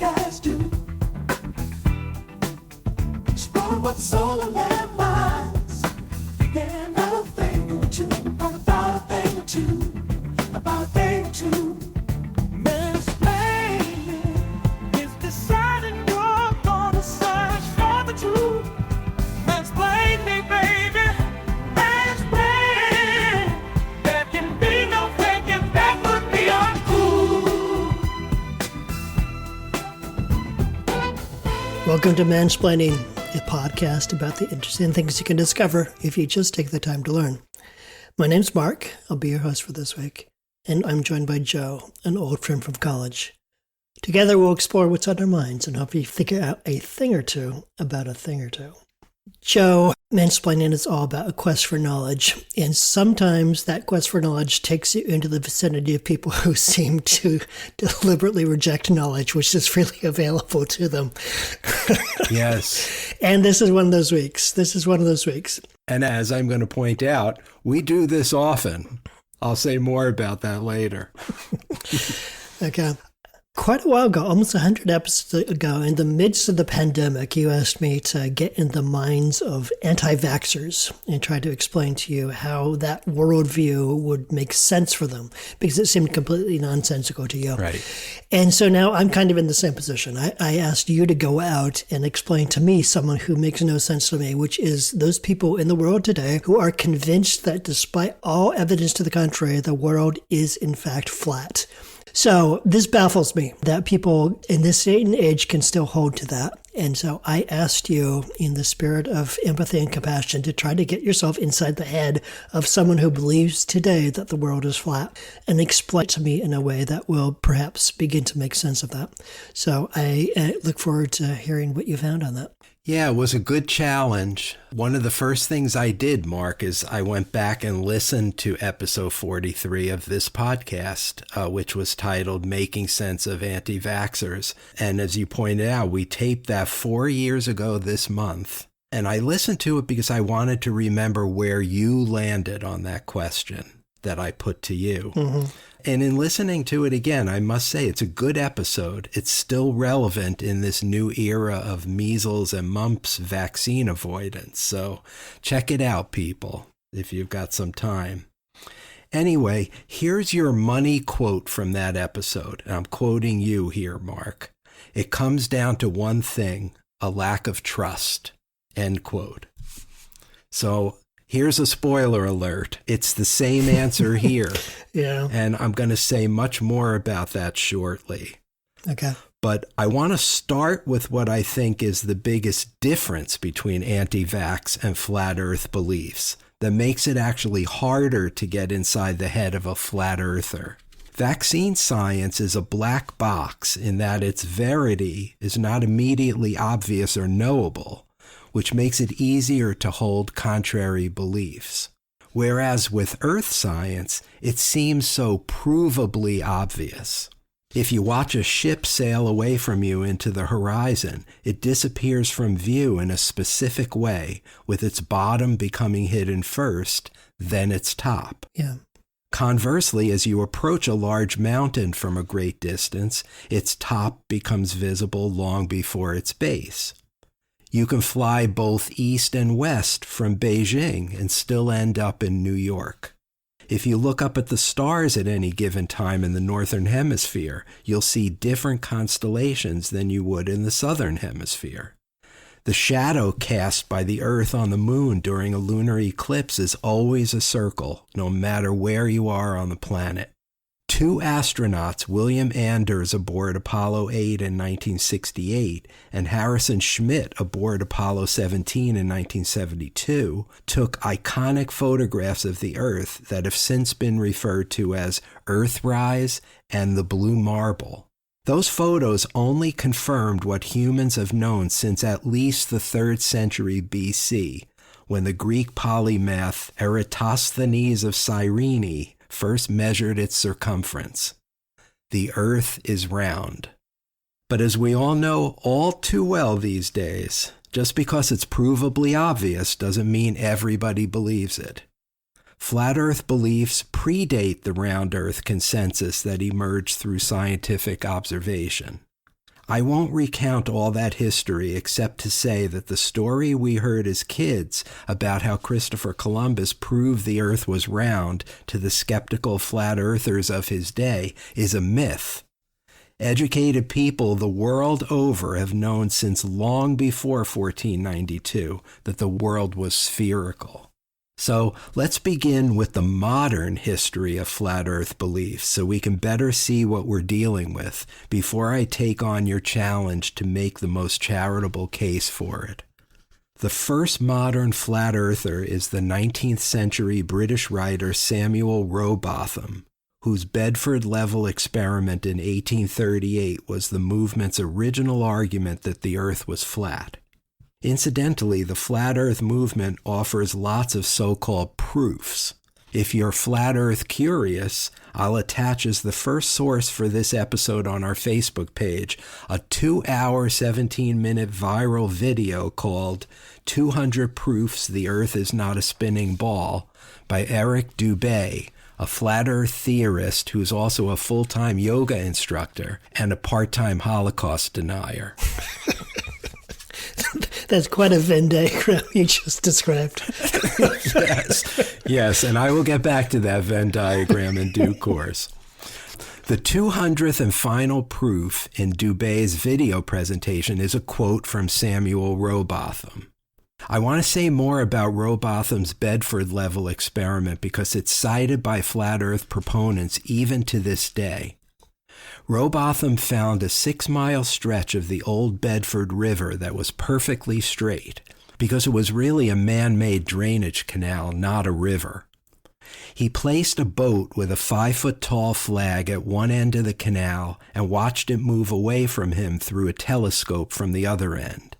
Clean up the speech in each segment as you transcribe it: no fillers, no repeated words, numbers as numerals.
podcast do. Explore what's all on their minds. Yeah, not a thing or two, or about a thing or two, about a thing or two. Mansplaining is deciding you're gonna search for the truth. Mansplain me, baby. Mansplain. There can be no thinking that would be uncool. Welcome to Mansplaining, a podcast about the interesting things you can discover if you just take the time to learn. My name's Mark. I'll be your host for this week, and I'm joined by Joe, an old friend from college. Together we'll explore what's on our minds and hopefully figure out a thing or two about a thing or two. Joe, mansplaining is all about a quest for knowledge, and sometimes that quest for knowledge takes you into the vicinity of people who seem to deliberately reject knowledge, which is freely available to them. Yes. And this is one of those weeks. And as I'm going to point out, we do this often. I'll say more about that later. Okay. Quite a while ago, almost 100 episodes ago, in the midst of the pandemic, you asked me to get in the minds of anti-vaxxers and try to explain to you how that worldview would make sense for them, because it seemed completely nonsensical to you. Right. And so now I'm kind of in the same position. I asked you to go out and explain to me someone who makes no sense to me, which is those people in the world today who are convinced that despite all evidence to the contrary, the world is in fact flat. So this baffles me that people in this day and age can still hold to that. And so I asked you, in the spirit of empathy and compassion, to try to get yourself inside the head of someone who believes today that the world is flat and explain it to me in a way that will perhaps begin to make sense of that. So I look forward to hearing what you found on that. Yeah, it was a good challenge. One of the first things I did, Mark, is I went back and listened to episode 43 of this podcast, which was titled Making Sense of Anti-Vaxxers. And as you pointed out, we taped that 4 years ago this month. And I listened to it because I wanted to remember where you landed on that question that I put to you. Mm-hmm. And in listening to it again, I must say it's a good episode. It's still relevant in this new era of measles and mumps vaccine avoidance. So check it out, people, if you've got some time. Anyway, here's your money quote from that episode. And I'm quoting you here, Mark. It comes down to one thing, a lack of trust, end quote. So here's a spoiler alert. It's the same answer here. Yeah. And I'm going to say much more about that shortly. Okay. But I want to start with what I think is the biggest difference between anti-vax and flat earth beliefs that makes it actually harder to get inside the head of a flat earther. Vaccine science is a black box in that its verity is not immediately obvious or knowable, which makes it easier to hold contrary beliefs. Whereas with earth science, it seems so provably obvious. If you watch a ship sail away from you into the horizon, it disappears from view in a specific way, with its bottom becoming hidden first, then its top. Yeah. Conversely, as you approach a large mountain from a great distance, its top becomes visible long before its base. You can fly both east and west from Beijing and still end up in New York. If you look up at the stars at any given time in the northern hemisphere, you'll see different constellations than you would in the southern hemisphere. The shadow cast by the Earth on the moon during a lunar eclipse is always a circle, no matter where you are on the planet. 2 astronauts, William Anders aboard Apollo 8 in 1968 and Harrison Schmitt aboard Apollo 17 in 1972, took iconic photographs of the Earth that have since been referred to as Earthrise and the Blue Marble. Those photos only confirmed what humans have known since at least the 3rd century BC, when the Greek polymath Eratosthenes of Cyrene first measured its circumference. The Earth is round. But as we all know all too well these days, just because it's provably obvious doesn't mean everybody believes it. Flat Earth beliefs predate the round Earth consensus that emerged through scientific observation. I won't recount all that history except to say that the story we heard as kids about how Christopher Columbus proved the earth was round to the skeptical flat earthers of his day is a myth. Educated people the world over have known since long before 1492 that the world was spherical. So let's begin with the modern history of flat earth beliefs so we can better see what we're dealing with before I take on your challenge to make the most charitable case for it. The first modern flat earther is the 19th century British writer Samuel Rowbotham, whose Bedford-level experiment in 1838 was the movement's original argument that the earth was flat. Incidentally, the flat earth movement offers lots of so-called proofs. If you're flat earth curious, I'll attach as the first source for this episode on our Facebook page a 2-hour, 17-minute viral video called 200 Proofs the Earth is Not a Spinning Ball by Eric Dubay, a flat earth theorist who's also a full-time yoga instructor and a part-time Holocaust denier. That's quite a Venn diagram you just described. Yes, and I will get back to that Venn diagram in due course. The 200th and final proof in Dubay's video presentation is a quote from Samuel Rowbotham. I want to say more about Rowbotham's Bedford-level experiment because it's cited by flat earth proponents even to this day. Rowbotham found a 6-mile stretch of the old Bedford River that was perfectly straight because it was really a man-made drainage canal, not a river. He placed a boat with a 5-foot-tall flag at one end of the canal and watched it move away from him through a telescope from the other end.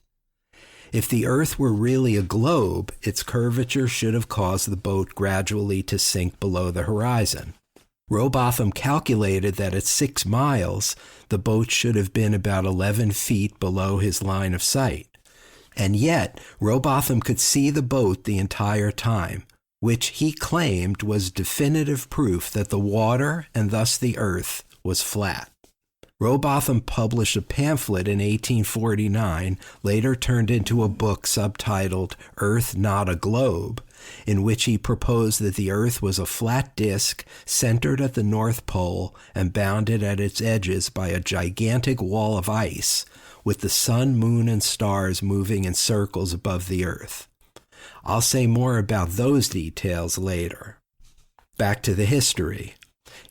If the Earth were really a globe, its curvature should have caused the boat gradually to sink below the horizon. Rowbotham calculated that at 6 miles, the boat should have been about 11 feet below his line of sight. And yet, Rowbotham could see the boat the entire time, which he claimed was definitive proof that the water, and thus the earth, was flat. Rowbotham published a pamphlet in 1849, later turned into a book subtitled Earth Not a Globe, in which he proposed that the Earth was a flat disk centered at the North Pole and bounded at its edges by a gigantic wall of ice, with the sun, moon, and stars moving in circles above the Earth. I'll say more about those details later. Back to the history.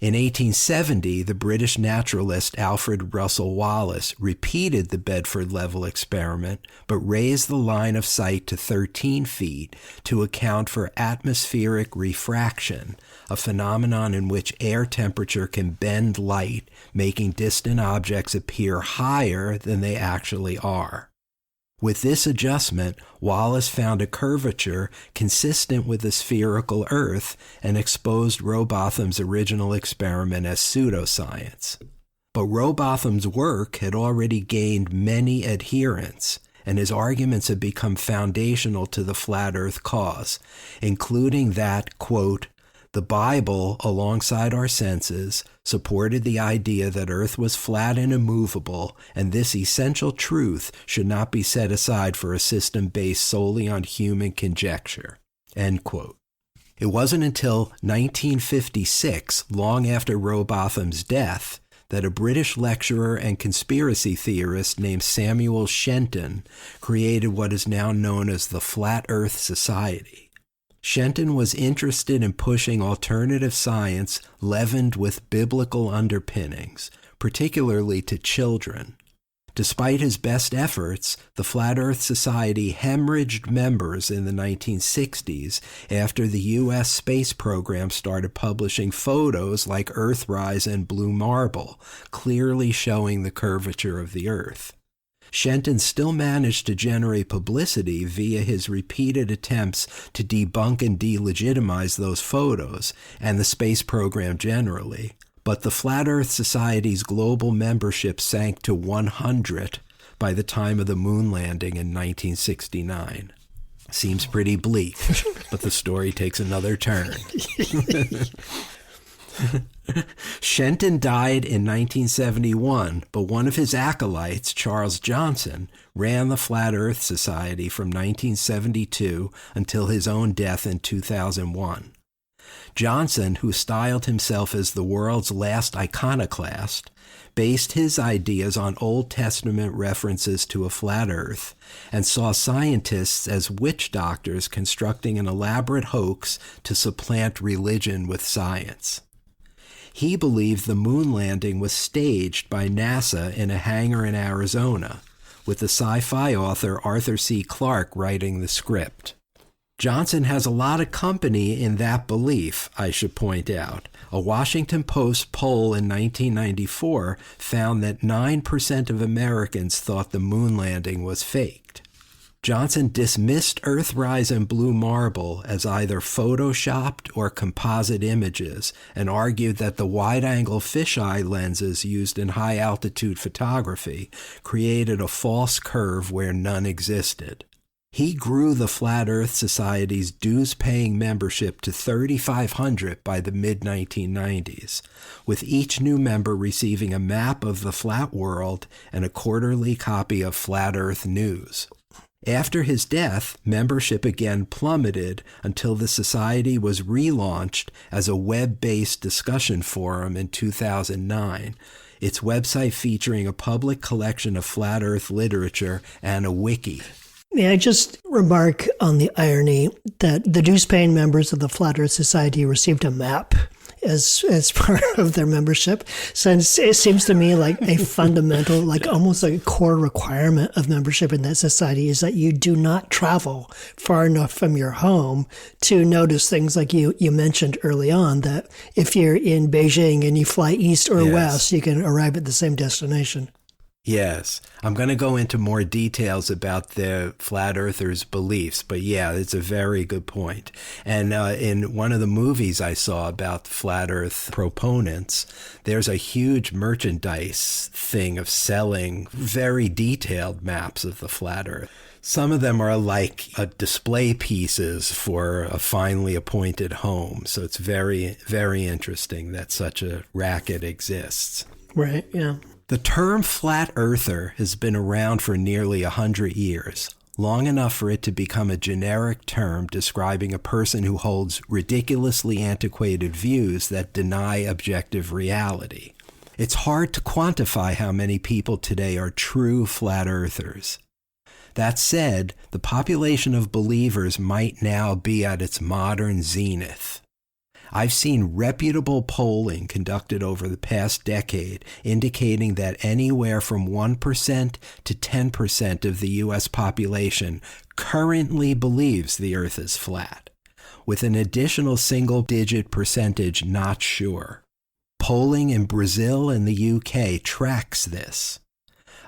In 1870, the British naturalist Alfred Russel Wallace repeated the Bedford-level experiment, but raised the line of sight to 13 feet to account for atmospheric refraction, a phenomenon in which air temperature can bend light, making distant objects appear higher than they actually are. With this adjustment, Wallace found a curvature consistent with the spherical Earth and exposed Rowbotham's original experiment as pseudoscience. But Rowbotham's work had already gained many adherents, and his arguments had become foundational to the flat Earth cause, including that, quote, the Bible, alongside our senses, supported the idea that Earth was flat and immovable, and this essential truth should not be set aside for a system based solely on human conjecture. End quote. It wasn't until 1956, long after Rowbotham's death, that a British lecturer and conspiracy theorist named Samuel Shenton created what is now known as the Flat Earth Society. Shenton was interested in pushing alternative science leavened with biblical underpinnings, particularly to children. Despite his best efforts, the Flat Earth Society hemorrhaged members in the 1960s after the U.S. space program started publishing photos like Earthrise and Blue Marble, clearly showing the curvature of the Earth. Shenton still managed to generate publicity via his repeated attempts to debunk and delegitimize those photos and the space program generally. But the Flat Earth Society's global membership sank to 100 by the time of the moon landing in 1969. Seems pretty bleak, but the story takes another turn. Shenton died in 1971, but one of his acolytes, Charles Johnson, ran the Flat Earth Society from 1972 until his own death in 2001. Johnson, who styled himself as the world's last iconoclast, based his ideas on Old Testament references to a flat earth and saw scientists as witch doctors constructing an elaborate hoax to supplant religion with science. He believed the moon landing was staged by NASA in a hangar in Arizona, with the sci-fi author Arthur C. Clarke writing the script. Johnson has a lot of company in that belief, I should point out. A Washington Post poll in 1994 found that 9% of Americans thought the moon landing was faked. Johnson dismissed Earthrise and Blue Marble as either photoshopped or composite images and argued that the wide-angle fisheye lenses used in high-altitude photography created a false curve where none existed. He grew the Flat Earth Society's dues-paying membership to 3,500 by the mid-1990s, with each new member receiving a map of the flat world and a quarterly copy of Flat Earth News. After his death, membership again plummeted until the society was relaunched as a web-based discussion forum in 2009, its website featuring a public collection of flat Earth literature and a wiki. May I just remark on the irony that the dues-paying members of the Flat Earth Society received a map as part of their membership, since it seems to me like a fundamental, like almost like a core requirement of membership in that society is that you do not travel far enough from your home to notice things like you mentioned early on, that if you're in Beijing and you fly east or west, you can arrive at the same destination. Yes. I'm going to go into more details about the flat earthers' beliefs, but yeah, it's a very good point. And in one of the movies I saw about flat earth proponents, there's a huge merchandise thing of selling very detailed maps of the flat earth. Some of them are like display pieces for a finely appointed home. So it's very, very interesting that such a racket exists. Right, yeah. The term flat earther has been around for nearly 100 years, long enough for it to become a generic term describing a person who holds ridiculously antiquated views that deny objective reality. It's hard to quantify how many people today are true flat earthers. That said, the population of believers might now be at its modern zenith. I've seen reputable polling conducted over the past decade indicating that anywhere from 1% to 10% of the U.S. population currently believes the Earth is flat, with an additional single-digit percentage not sure. Polling in Brazil and the UK tracks this.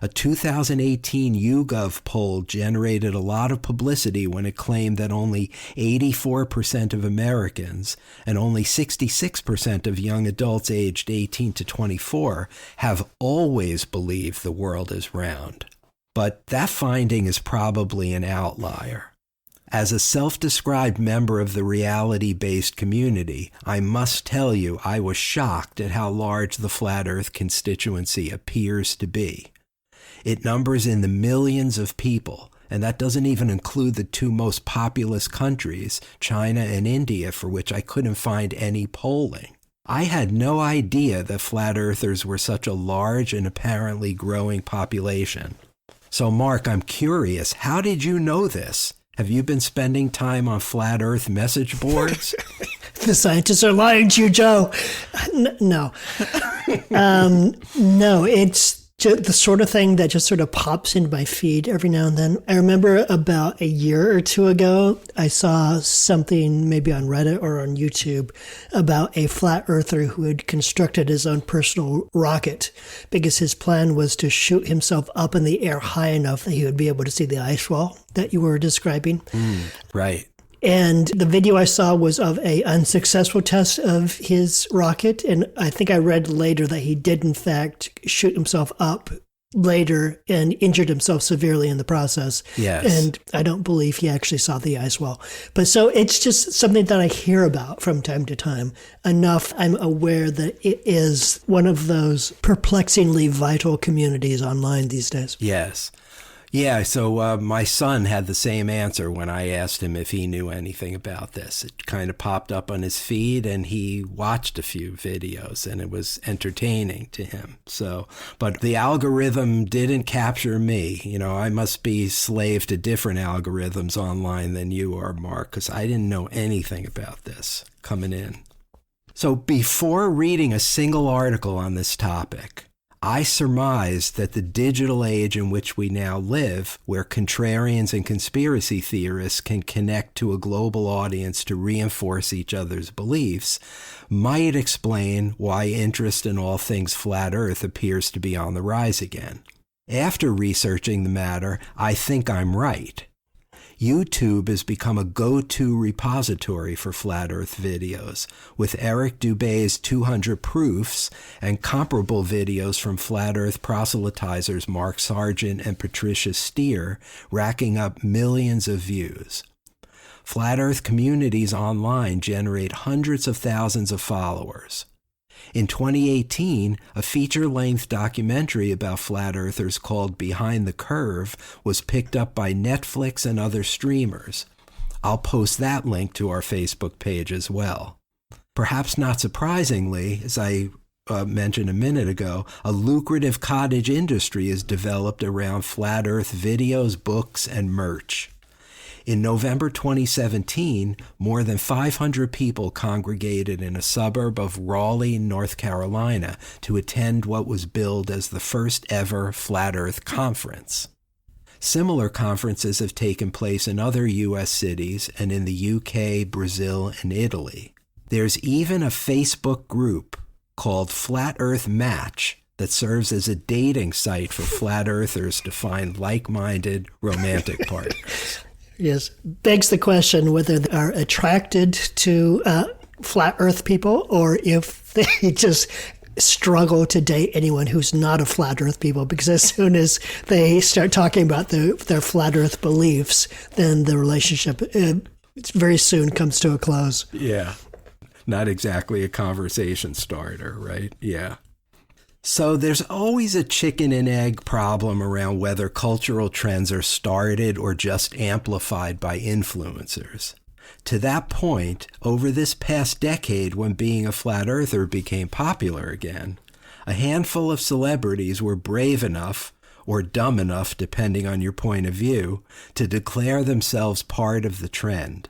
A 2018 YouGov poll generated a lot of publicity when it claimed that only 84% of Americans and only 66% of young adults aged 18 to 24 have always believed the world is round. But that finding is probably an outlier. As a self-described member of the reality-based community, I must tell you I was shocked at how large the Flat Earth constituency appears to be. It numbers in the millions of people, and that doesn't even include the two most populous countries, China and India, for which I couldn't find any polling. I had no idea that flat earthers were such a large and apparently growing population. So, Mark, I'm curious, how did you know this? Have you been spending time on flat earth message boards? The scientists are lying to you, Joe. No. No, it's the sort of thing that just sort of pops into my feed every now and then. I remember about a year or two ago, I saw something maybe on Reddit or on YouTube about a flat earther who had constructed his own personal rocket because his plan was to shoot himself up in the air high enough that he would be able to see the ice wall that you were describing. Right. And the video I saw was of a unsuccessful test of his rocket. And I think I read later that he did, in fact, shoot himself up later and injured himself severely in the process. Yes. And I don't believe he actually saw the ice wall. But so it's just something that I hear about from time to time. Enough I'm aware that it is one of those perplexingly vital communities online these days. Yes. Yeah, so my son had the same answer when I asked him if he knew anything about this. It kind of popped up on his feed, and he watched a few videos, and it was entertaining to him. So, but the algorithm didn't capture me. You know, I must be slave to different algorithms online than you are, Mark, because I didn't know anything about this coming in. So before reading a single article on this topic, I surmised that the digital age in which we now live, where contrarians and conspiracy theorists can connect to a global audience to reinforce each other's beliefs, might explain why interest in all things flat Earth appears to be on the rise again. After researching the matter, I think I'm right. YouTube has become a go-to repository for flat Earth videos, with Eric Dubay's 200 Proofs and comparable videos from flat Earth proselytizers Mark Sargent and Patricia Steer racking up millions of views. Flat Earth communities online generate hundreds of thousands of followers. In 2018, a feature-length documentary about flat earthers called Behind the Curve was picked up by Netflix and other streamers. I'll post that link to our Facebook page as well. Perhaps not surprisingly, as I mentioned a minute ago, a lucrative cottage industry is developed around flat earth videos, books, and merch. In November 2017, more than 500 people congregated in a suburb of Raleigh, North Carolina, to attend what was billed as the first ever Flat Earth Conference. Similar conferences have taken place in other U.S. cities and in the UK, Brazil, and Italy. There's even a Facebook group called Flat Earth Match that serves as a dating site for flat earthers to find like-minded romantic partners. Yes. Begs the question whether they are attracted to flat Earth people or if they just struggle to date anyone who's not a flat Earth people, because as soon as they start talking about their flat Earth beliefs, then the relationship very soon comes to a close. Yeah. Not exactly a conversation starter, right? Yeah. So there's always a chicken and egg problem around whether cultural trends are started or just amplified by influencers. To that point, over this past decade when being a flat earther became popular again, a handful of celebrities were brave enough, or dumb enough depending on your point of view, to declare themselves part of the trend.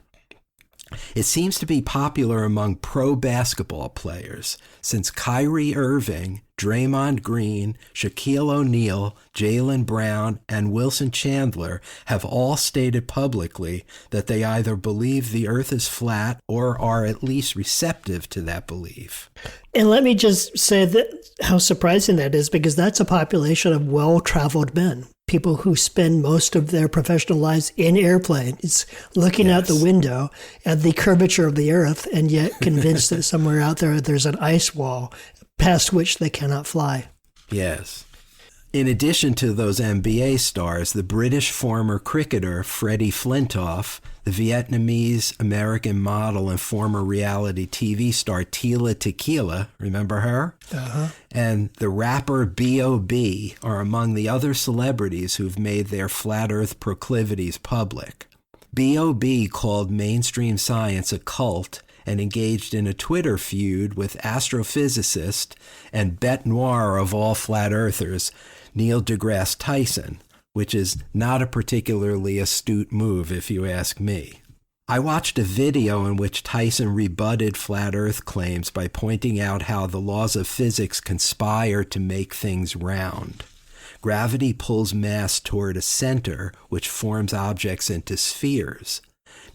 It seems to be popular among pro basketball players, since Kyrie Irving, Draymond Green, Shaquille O'Neal, Jaylen Brown, and Wilson Chandler have all stated publicly that they either believe the earth is flat or are at least receptive to that belief. And let me just say that how surprising that is, because that's a population of well-traveled men, people who spend most of their professional lives in airplanes, looking out the window at the curvature of the earth, and yet convinced that somewhere out there there's an ice wall past which they cannot fly. Yes. In addition to those NBA stars, the British former cricketer Freddie Flintoff, the Vietnamese American model and former reality TV star Tila Tequila, remember her? Uh-huh. And the rapper B.O.B. are among the other celebrities who've made their flat earth proclivities public. B.O.B. called mainstream science a cult and engaged in a Twitter feud with astrophysicist and bête noire of all flat earthers, Neil deGrasse Tyson, which is not a particularly astute move if you ask me. I watched a video in which Tyson rebutted flat earth claims by pointing out how the laws of physics conspire to make things round. Gravity pulls mass toward a center, which forms objects into spheres.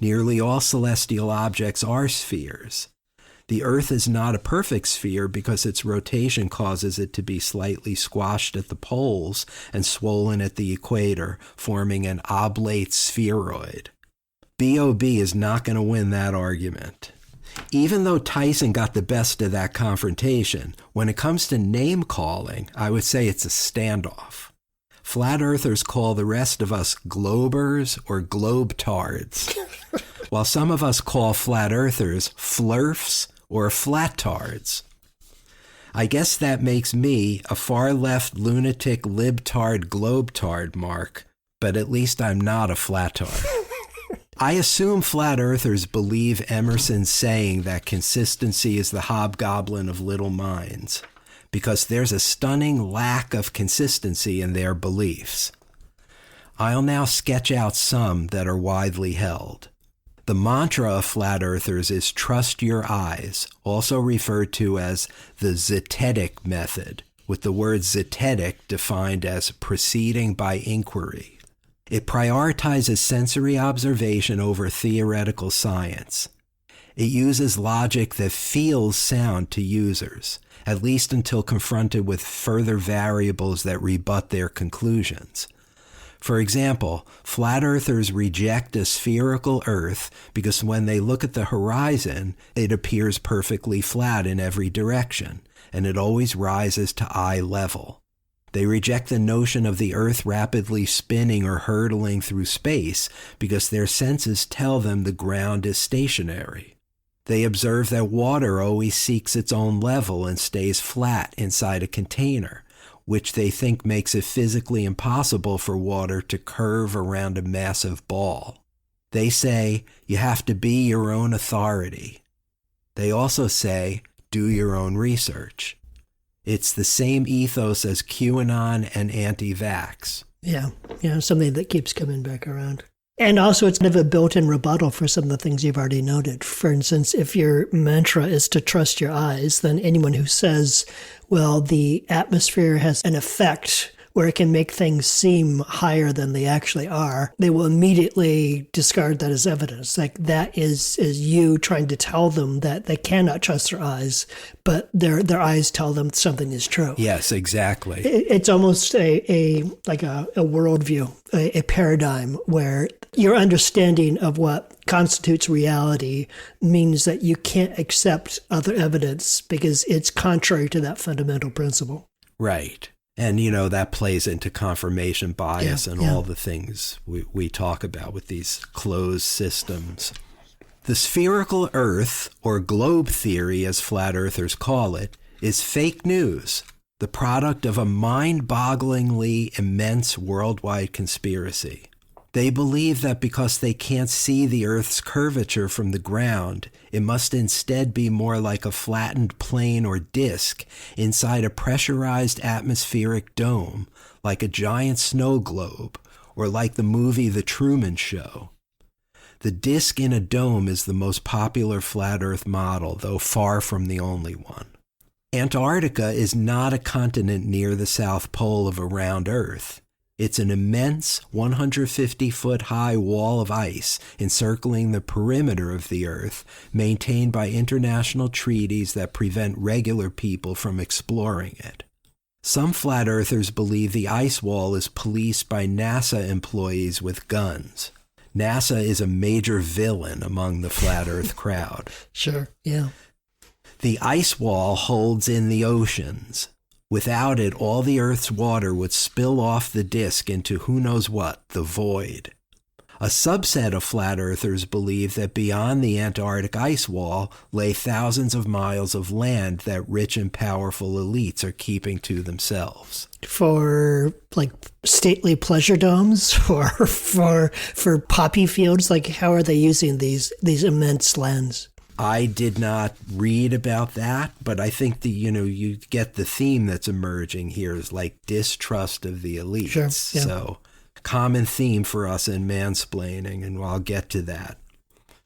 Nearly all celestial objects are spheres. The Earth is not a perfect sphere because its rotation causes it to be slightly squashed at the poles and swollen at the equator, forming an oblate spheroid. B.O.B. is not going to win that argument. Even though Tyson got the best of that confrontation, when it comes to name-calling, I would say it's a standoff. Flat earthers call the rest of us globers or globetards, while some of us call flat earthers flurfs or flattards. I guess that makes me a far-left lunatic libtard globetard, Mark, but at least I'm not a flattard. I assume flat earthers believe Emerson's saying that consistency is the hobgoblin of little minds, because there's a stunning lack of consistency in their beliefs. I'll now sketch out some that are widely held. The mantra of flat earthers is trust your eyes, also referred to as the zetetic method, with the word zetetic defined as proceeding by inquiry. It prioritizes sensory observation over theoretical science. It uses logic that feels sound to users, at least until confronted with further variables that rebut their conclusions. For example, flat earthers reject a spherical Earth because when they look at the horizon, it appears perfectly flat in every direction, and it always rises to eye level. They reject the notion of the Earth rapidly spinning or hurtling through space because their senses tell them the ground is stationary. They observe that water always seeks its own level and stays flat inside a container, which they think makes it physically impossible for water to curve around a massive ball. They say, you have to be your own authority. They also say, do your own research. It's the same ethos as QAnon and anti-vax. Yeah, something that keeps coming back around. And also it's kind of a built-in rebuttal for some of the things you've already noted. For instance, if your mantra is to trust your eyes, then anyone who says, well, the atmosphere has an effect where it can make things seem higher than they actually are, they will immediately discard that as evidence. Like that is you trying to tell them that they cannot trust their eyes, but their eyes tell them something is true. Yes, exactly. It's almost a worldview, a paradigm where your understanding of what constitutes reality means that you can't accept other evidence because it's contrary to that fundamental principle. Right. And, that plays into confirmation bias and all the things we talk about with these closed systems. The spherical Earth, or globe theory as flat earthers call it, is fake news, the product of a mind-bogglingly immense worldwide conspiracy. They believe that because they can't see the Earth's curvature from the ground, it must instead be more like a flattened plane or disk inside a pressurized atmospheric dome, like a giant snow globe, or like the movie The Truman Show. The disk in a dome is the most popular flat Earth model, though far from the only one. Antarctica is not a continent near the South Pole of a round Earth. It's an immense 150-foot-high wall of ice encircling the perimeter of the Earth, maintained by international treaties that prevent regular people from exploring it. Some flat earthers believe the ice wall is policed by NASA employees with guns. NASA is a major villain among the flat Earth crowd. Sure, yeah. The ice wall holds in the oceans. Without it, all the Earth's water would spill off the disk into who knows what, the void. A subset of flat earthers believe that beyond the Antarctic ice wall lay thousands of miles of land that rich and powerful elites are keeping to themselves. For stately pleasure domes, or for poppy fields, how are they using these immense lands? I did not read about that, but I think you get the theme that's emerging here is distrust of the elites. Sure, yeah. So common theme for us in mansplaining, and I'll get to that.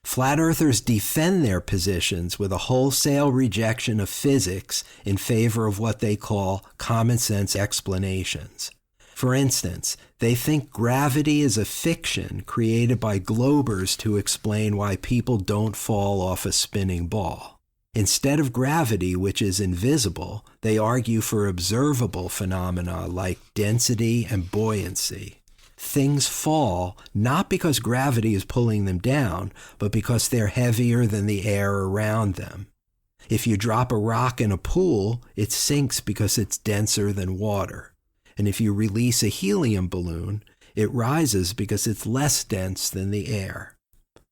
Flat earthers defend their positions with a wholesale rejection of physics in favor of what they call common sense explanations. For instance, they think gravity is a fiction created by globers to explain why people don't fall off a spinning ball. Instead of gravity, which is invisible, they argue for observable phenomena like density and buoyancy. Things fall not because gravity is pulling them down, but because they're heavier than the air around them. If you drop a rock in a pool, it sinks because it's denser than water. And if you release a helium balloon, it rises because it's less dense than the air.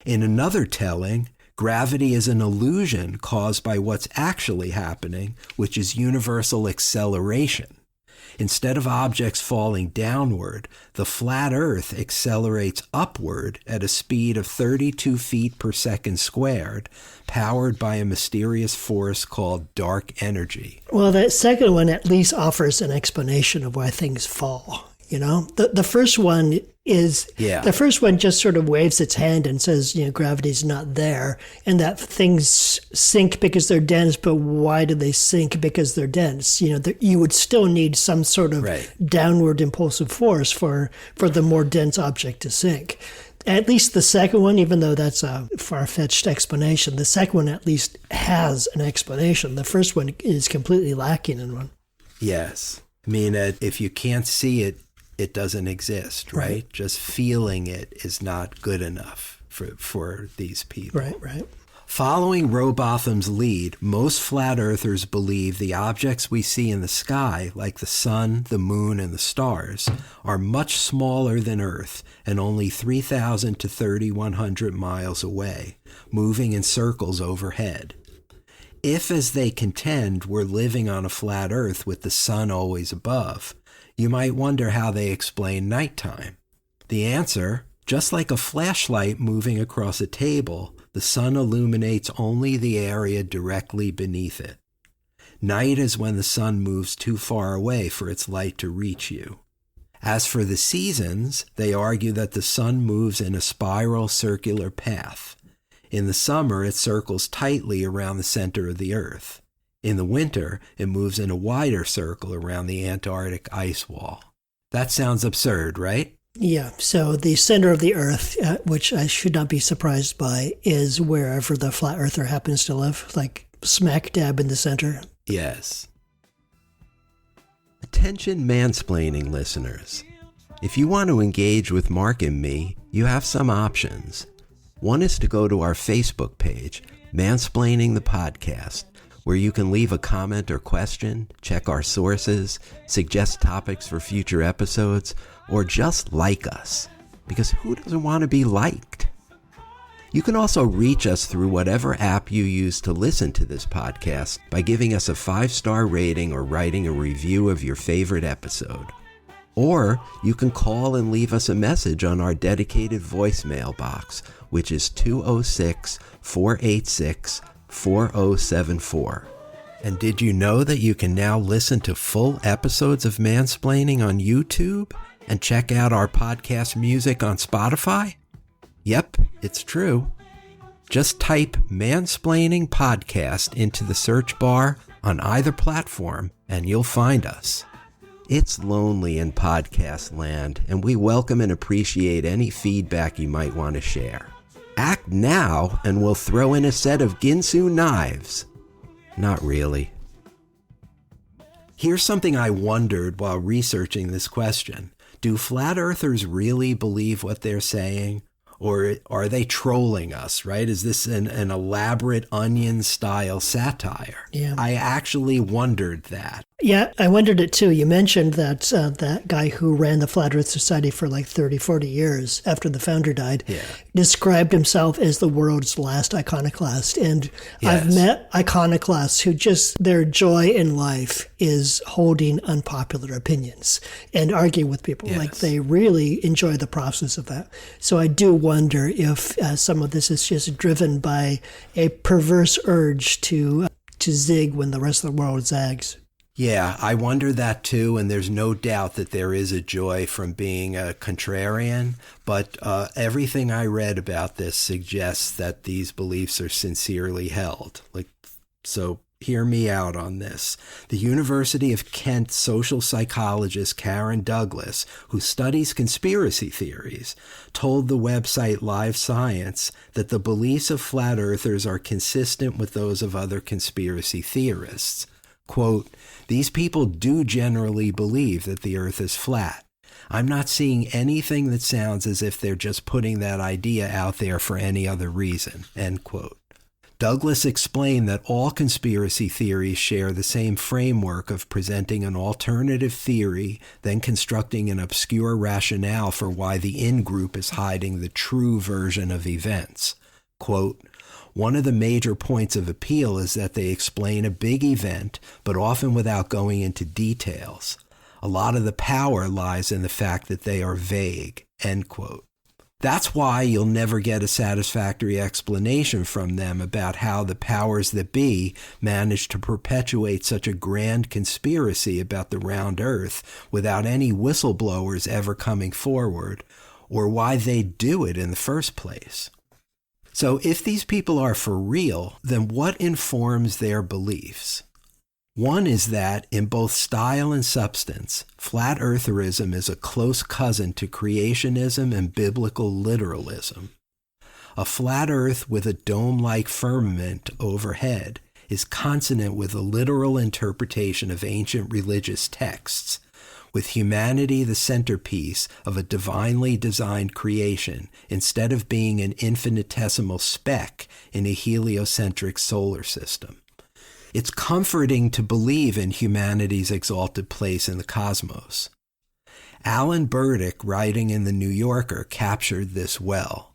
In another telling, gravity is an illusion caused by what's actually happening, which is universal acceleration. Instead of objects falling downward, the flat Earth accelerates upward at a speed of 32 feet per second squared, powered by a mysterious force called dark energy. Well, that second one at least offers an explanation of why things fall. You know, the first one is, the first one just sort of waves its hand and says, gravity's not there, and that things sink because they're dense, but why do they sink? Because they're dense. You would still need some sort of downward impulsive force for the more dense object to sink. At least the second one, even though that's a far-fetched explanation, the second one at least has an explanation. The first one is completely lacking in one. Yes. I mean, if you can't see it, it doesn't exist, right? Just feeling it is not good enough for these people. Right. Following Rowbotham's lead, most flat earthers believe the objects we see in the sky, like the sun, the moon, and the stars, are much smaller than Earth and only 3,000 to 3,100 miles away, moving in circles overhead. If, as they contend, we're living on a flat Earth with the sun always above, you might wonder how they explain nighttime. The answer, just like a flashlight moving across a table, the sun illuminates only the area directly beneath it. Night is when the sun moves too far away for its light to reach you. As for the seasons, they argue that the sun moves in a spiral circular path. In the summer, it circles tightly around the center of the Earth. In the winter, it moves in a wider circle around the Antarctic ice wall. That sounds absurd, right? Yeah, so the center of the Earth, which I should not be surprised by, is wherever the flat earther happens to live, like smack dab in the center. Yes. Attention mansplaining listeners. If you want to engage with Mark and me, you have some options. One is to go to our Facebook page, Mansplaining the Podcast, where you can leave a comment or question, check our sources, suggest topics for future episodes, or just like us, because who doesn't want to be liked? You can also reach us through whatever app you use to listen to this podcast by giving us a 5-star rating or writing a review of your favorite episode. Or you can call and leave us a message on our dedicated voicemail box, which is 206-486-4074. And did you know that you can now listen to full episodes of Mansplaining on YouTube and check out our podcast music on Spotify? Yep, it's true. Just type Mansplaining Podcast into the search bar on either platform and you'll find us. It's lonely in podcast land, and we welcome and appreciate any feedback you might want to share. Act now, and we'll throw in a set of Ginsu knives. Not really. Here's something I wondered while researching this question. Do flat earthers really believe what they're saying? Or are they trolling us, right? Is this an elaborate Onion-style satire? Yeah. I actually wondered that. Yeah, I wondered it too. You mentioned that that guy who ran the Flat Earth Society for like 30, 40 years after the founder died described himself as the world's last iconoclast. And I've met iconoclasts who just their joy in life is holding unpopular opinions and arguing with people. Like they really enjoy the process of that. So I do wonder if some of this is just driven by a perverse urge to zig when the rest of the world zags. Yeah, I wonder that too, and there's no doubt that there is a joy from being a contrarian, but everything I read about this suggests that these beliefs are sincerely held. So hear me out on this. The University of Kent social psychologist Karen Douglas, who studies conspiracy theories, told the website Live Science that the beliefs of flat earthers are consistent with those of other conspiracy theorists. Quote, "These people do generally believe that the earth is flat. I'm not seeing anything that sounds as if they're just putting that idea out there for any other reason," end quote. Douglas explained that all conspiracy theories share the same framework of presenting an alternative theory, then constructing an obscure rationale for why the in-group is hiding the true version of events. Quote, one of the major points of appeal is that they explain a big event, but often without going into details. A lot of the power lies in the fact that they are vague, end quote. That's why you'll never get a satisfactory explanation from them about how the powers that be managed to perpetuate such a grand conspiracy about the round earth without any whistleblowers ever coming forward, or why they do it in the first place. So if these people are for real, then what informs their beliefs? One is that, in both style and substance, flat eartherism is a close cousin to creationism and biblical literalism. A flat earth with a dome-like firmament overhead is consonant with a literal interpretation of ancient religious texts, with humanity the centerpiece of a divinely designed creation instead of being an infinitesimal speck in a heliocentric solar system. It's comforting to believe in humanity's exalted place in the cosmos. Alan Burdick, writing in The New Yorker, captured this well.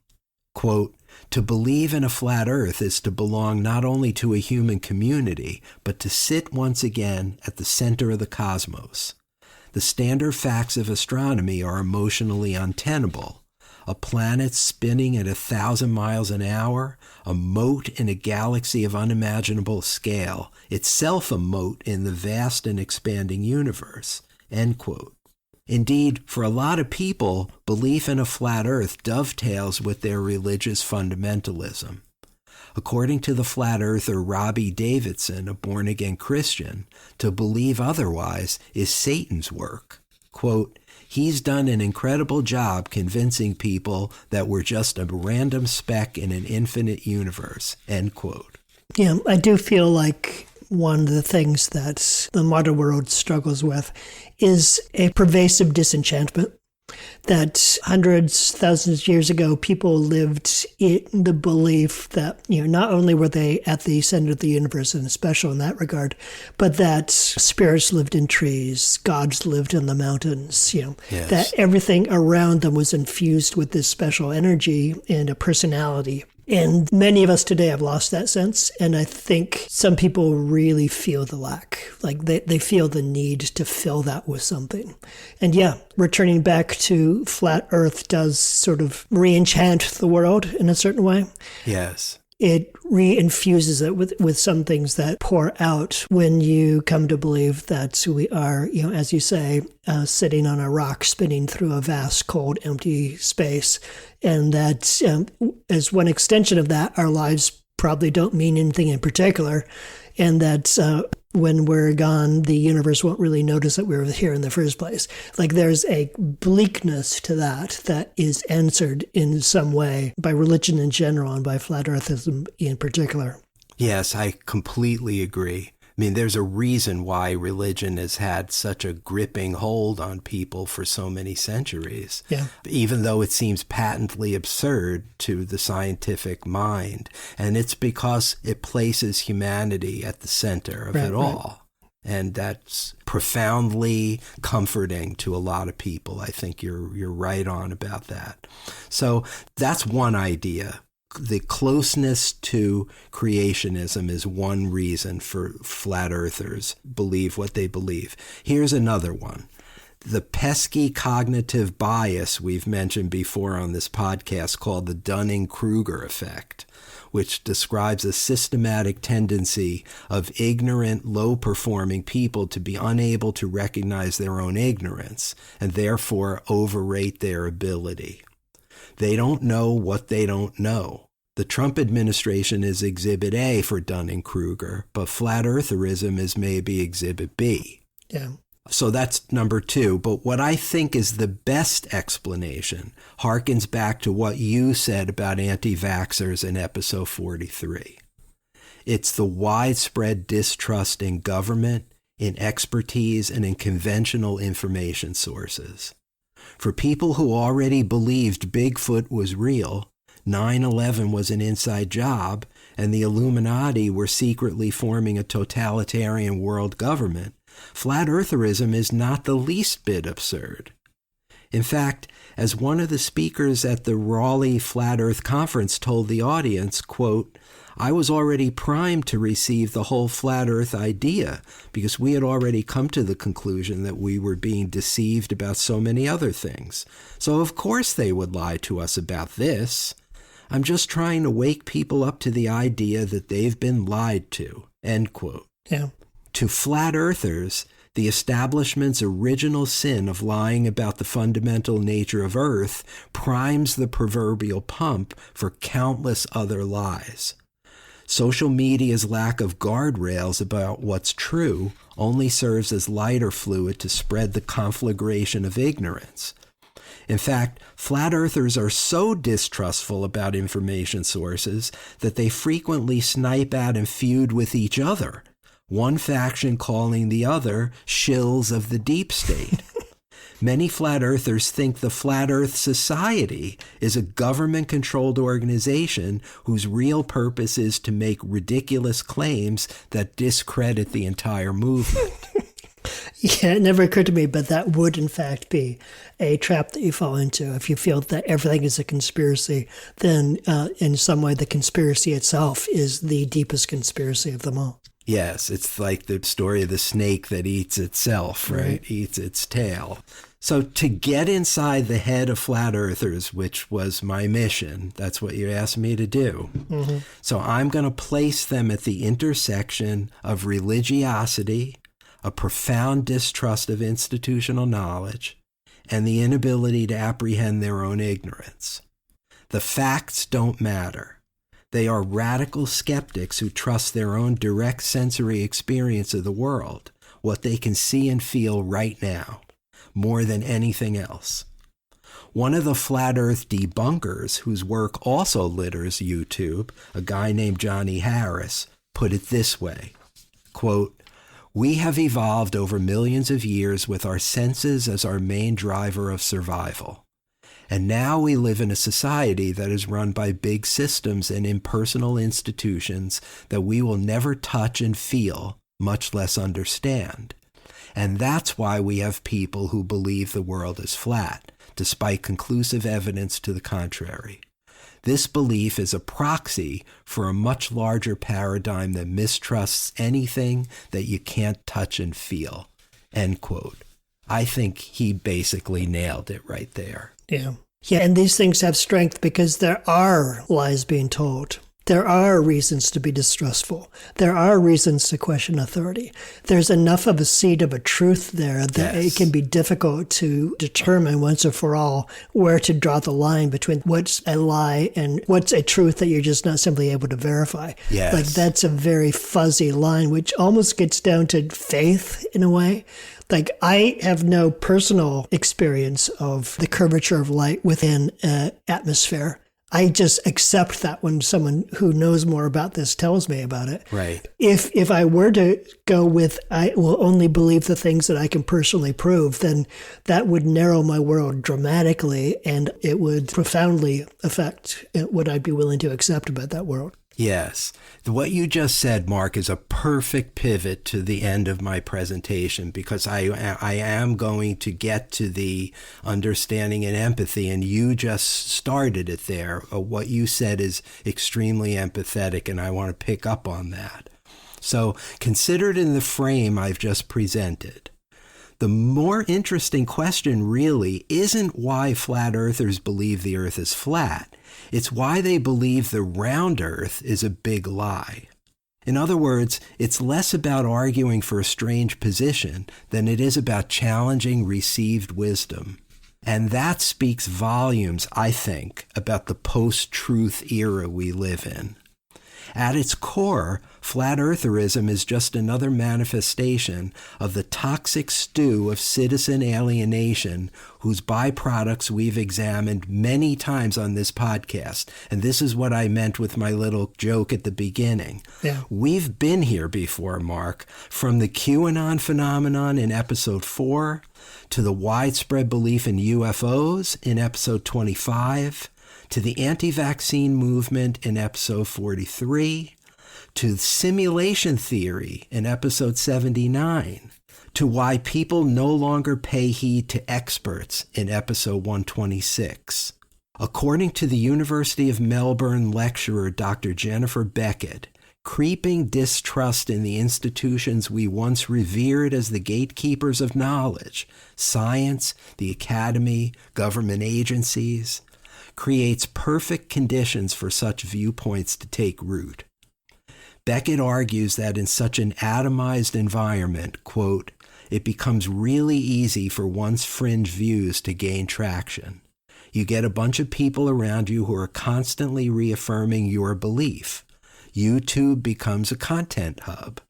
Quote, to believe in a flat earth is to belong not only to a human community, but to sit once again at the center of the cosmos. The standard facts of astronomy are emotionally untenable. A planet spinning at 1,000 miles an hour, a mote in a galaxy of unimaginable scale, itself a mote in the vast and expanding universe, end quote. Indeed, for a lot of people, belief in a flat earth dovetails with their religious fundamentalism. According to the flat earther Robbie Davidson, a born-again Christian, to believe otherwise is Satan's work. Quote, he's done an incredible job convincing people that we're just a random speck in an infinite universe, end quote. Yeah, I do feel like one of the things that the modern world struggles with is a pervasive disenchantment. That hundreds, thousands of years ago, people lived in the belief that, not only were they at the center of the universe and special in that regard, but that spirits lived in trees, gods lived in the mountains, Yes. that everything around them was infused with this special energy and a personality. And many of us today have lost that sense. And I think some people really feel the lack. Like they feel the need to fill that with something. And yeah, returning back to flat earth does sort of re-enchant the world in a certain way. Yes. It re-infuses it with some things that pour out when you come to believe that we are, as you say, sitting on a rock spinning through a vast, cold, empty space. And that as one extension of that, our lives probably don't mean anything in particular. And that when we're gone, the universe won't really notice that we were here in the first place. Like there's a bleakness to that is answered in some way by religion in general and by flat earthism in particular. Yes, I completely agree. I mean, there's a reason why religion has had such a gripping hold on people for so many centuries, even though it seems patently absurd to the scientific mind. And it's because it places humanity at the center of it all. And that's profoundly comforting to a lot of people. I think you're right on about that. So that's one idea. The closeness to creationism is one reason for flat earthers believe what they believe. Here's another one. The pesky cognitive bias we've mentioned before on this podcast called the Dunning-Kruger effect, which describes a systematic tendency of ignorant, low-performing people to be unable to recognize their own ignorance and therefore overrate their ability. They don't know what they don't know. The Trump administration is Exhibit A for Dunning-Kruger, but flat eartherism is maybe Exhibit B. Yeah. So that's number two. But what I think is the best explanation harkens back to what you said about anti-vaxxers in episode 43. It's the widespread distrust in government, in expertise, and in conventional information sources. For people who already believed Bigfoot was real, 9/11 was an inside job, and the Illuminati were secretly forming a totalitarian world government, flat eartherism is not the least bit absurd. In fact, as one of the speakers at the Raleigh Flat Earth Conference told the audience, quote, I was already primed to receive the whole flat earth idea because we had already come to the conclusion that we were being deceived about so many other things. So of course they would lie to us about this. I'm just trying to wake people up to the idea that they've been lied to, end quote. Yeah. To flat earthers, the establishment's original sin of lying about the fundamental nature of Earth primes the proverbial pump for countless other lies. Social media's lack of guardrails about what's true only serves as lighter fluid to spread the conflagration of ignorance. In fact, flat earthers are so distrustful about information sources that they frequently snipe at and feud with each other, one faction calling the other shills of the deep state. Many flat earthers think the Flat Earth Society is a government-controlled organization whose real purpose is to make ridiculous claims that discredit the entire movement. Yeah, it never occurred to me, but that would in fact be a trap that you fall into. If you feel that everything is a conspiracy, then in some way the conspiracy itself is the deepest conspiracy of them all. Yes, it's like the story of the snake that eats itself, right? Eats its tail. So to get inside the head of flat earthers, which was my mission, that's what you asked me to do. Mm-hmm. So I'm going to place them at the intersection of religiosity, a profound distrust of institutional knowledge, and the inability to apprehend their own ignorance. The facts don't matter. They are radical skeptics who trust their own direct sensory experience of the world, what they can see and feel right now, more than anything else. One of the flat earth debunkers, whose work also litters YouTube, a guy named Johnny Harris, put it this way, quote, we have evolved over millions of years with our senses as our main driver of survival. And now we live in a society that is run by big systems and impersonal institutions that we will never touch and feel, much less understand. And that's why we have people who believe the world is flat, despite conclusive evidence to the contrary. This belief is a proxy for a much larger paradigm that mistrusts anything that you can't touch and feel. End quote. I think he basically nailed it right there. Yeah. Yeah, and these things have strength because there are lies being told. There are reasons to be distrustful. There are reasons to question authority. There's enough of a seed of a truth there that it can be difficult to determine once and for all where to draw the line between what's a lie and what's a truth that you're just not simply able to verify. Yes. Like that's a very fuzzy line, which almost gets down to faith in a way. Like, I have no personal experience of the curvature of light within an atmosphere. I just accept that when someone who knows more about this tells me about it. Right. If I were to go with, I will only believe the things that I can personally prove, then that would narrow my world dramatically, and it would profoundly affect what I'd be willing to accept about that world. Yes. What you just said, Mark, is a perfect pivot to the end of my presentation, because I am going to get to the understanding and empathy, and you just started it there. What you said is extremely empathetic, and I want to pick up on that. So considered in the frame I've just presented, the more interesting question really isn't why flat earthers believe the earth is flat. It's why they believe the round earth is a big lie. In other words, it's less about arguing for a strange position than it is about challenging received wisdom. And that speaks volumes, I think, about the post-truth era we live in. At its core, flat eartherism is just another manifestation of the toxic stew of citizen alienation whose byproducts we've examined many times on this podcast. And this is what I meant with my little joke at the beginning. Yeah. We've been here before, Mark, from the QAnon phenomenon in episode 4 to the widespread belief in UFOs in episode 25, to the anti-vaccine movement in episode 43, to simulation theory in episode 79, to why people no longer pay heed to experts in episode 126. According to the University of Melbourne lecturer Dr. Jennifer Beckett, creeping distrust in the institutions we once revered as the gatekeepers of knowledge, science, the academy, government agencies, creates perfect conditions for such viewpoints to take root. Beckett argues that in such an atomized environment, quote, it becomes really easy for one's fringe views to gain traction. You get a bunch of people around you who are constantly reaffirming your belief. YouTube becomes a content hub.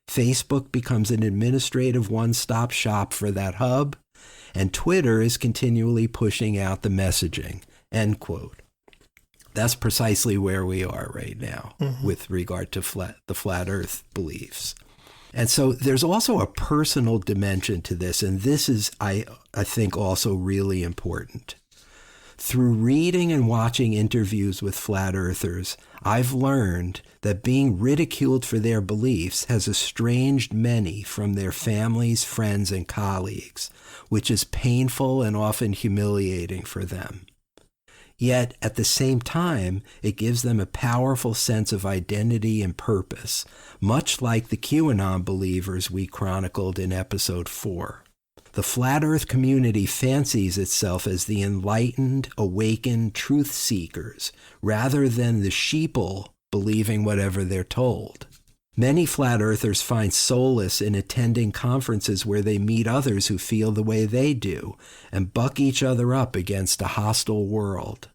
Facebook becomes an administrative one-stop shop for that hub. And Twitter is continually pushing out the messaging, end quote. That's precisely where we are right now with regard to the flat earth beliefs. And so there's also a personal dimension to this, and this is, I think, also really important. Through reading and watching interviews with flat earthers, I've learned that being ridiculed for their beliefs has estranged many from their families, friends, and colleagues, which is painful and often humiliating for them. Yet, at the same time, it gives them a powerful sense of identity and purpose, much like the QAnon believers we chronicled in episode 4. The flat earth community fancies itself as the enlightened, awakened truth seekers, rather than the sheeple believing whatever they're told. Many flat earthers find solace in attending conferences where they meet others who feel the way they do and buck each other up against a hostile world.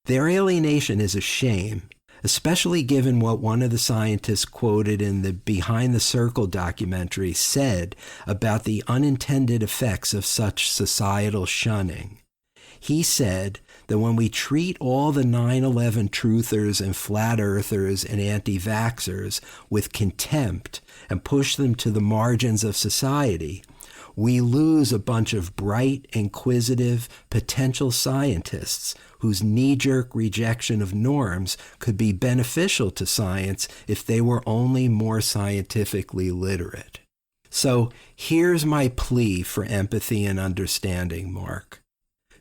Their alienation is a shame, especially given what one of the scientists quoted in the Behind the Circle documentary said about the unintended effects of such societal shunning. He said that when we treat all the 9/11 truthers and flat earthers and anti-vaxxers with contempt and push them to the margins of society, we lose a bunch of bright, inquisitive, potential scientists whose knee-jerk rejection of norms could be beneficial to science if they were only more scientifically literate. So here's my plea for empathy and understanding, Mark.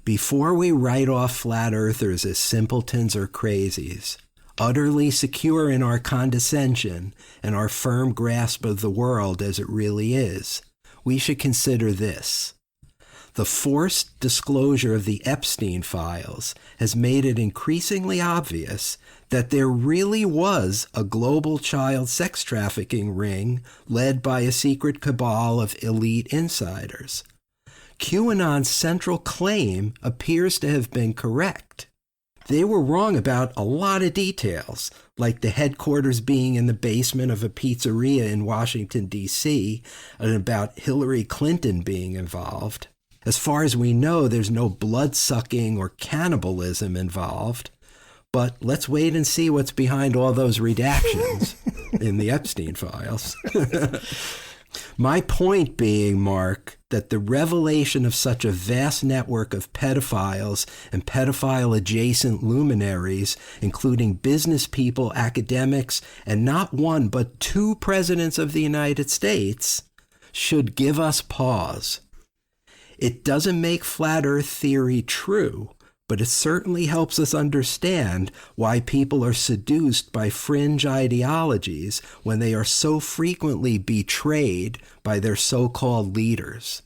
Before we write off flat earthers as simpletons or crazies, utterly secure in our condescension and our firm grasp of the world as it really is, we should consider this. The forced disclosure of the Epstein files has made it increasingly obvious that there really was a global child sex trafficking ring led by a secret cabal of elite insiders. QAnon's central claim appears to have been correct. They were wrong about a lot of details, like the headquarters being in the basement of a pizzeria in Washington, D.C., and about Hillary Clinton being involved. As far as we know, there's no blood-sucking or cannibalism involved. But let's wait and see what's behind all those redactions in the Epstein files. My point being, Mark, that the revelation of such a vast network of pedophiles and pedophile-adjacent luminaries, including business people, academics, and not one but two presidents of the United States, should give us pause. It doesn't make flat earth theory true, but it certainly helps us understand why people are seduced by fringe ideologies when they are so frequently betrayed by their so-called leaders.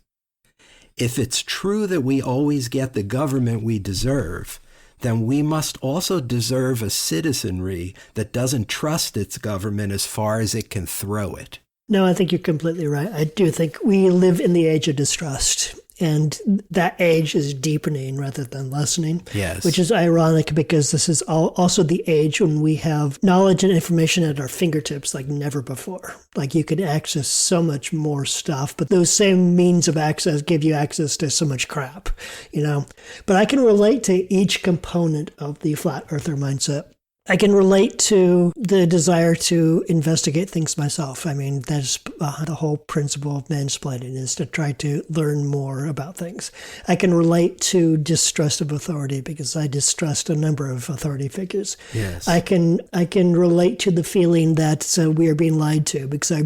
If it's true that we always get the government we deserve, then we must also deserve a citizenry that doesn't trust its government as far as it can throw it. No, I think you're completely right. I do think we live in the age of distrust. And that age is deepening rather than lessening. Yes. Which is ironic because this is also the age when we have knowledge and information at our fingertips like never before. Like you could access so much more stuff, but those same means of access give you access to so much crap, you know. But I can relate to each component of the flat earther mindset. I can relate to the desire to investigate things myself. I mean, that's the whole principle of mansplaining, is to try to learn more about things. I can relate to distrust of authority because I distrust a number of authority figures. Yes. I can relate to the feeling that we are being lied to because I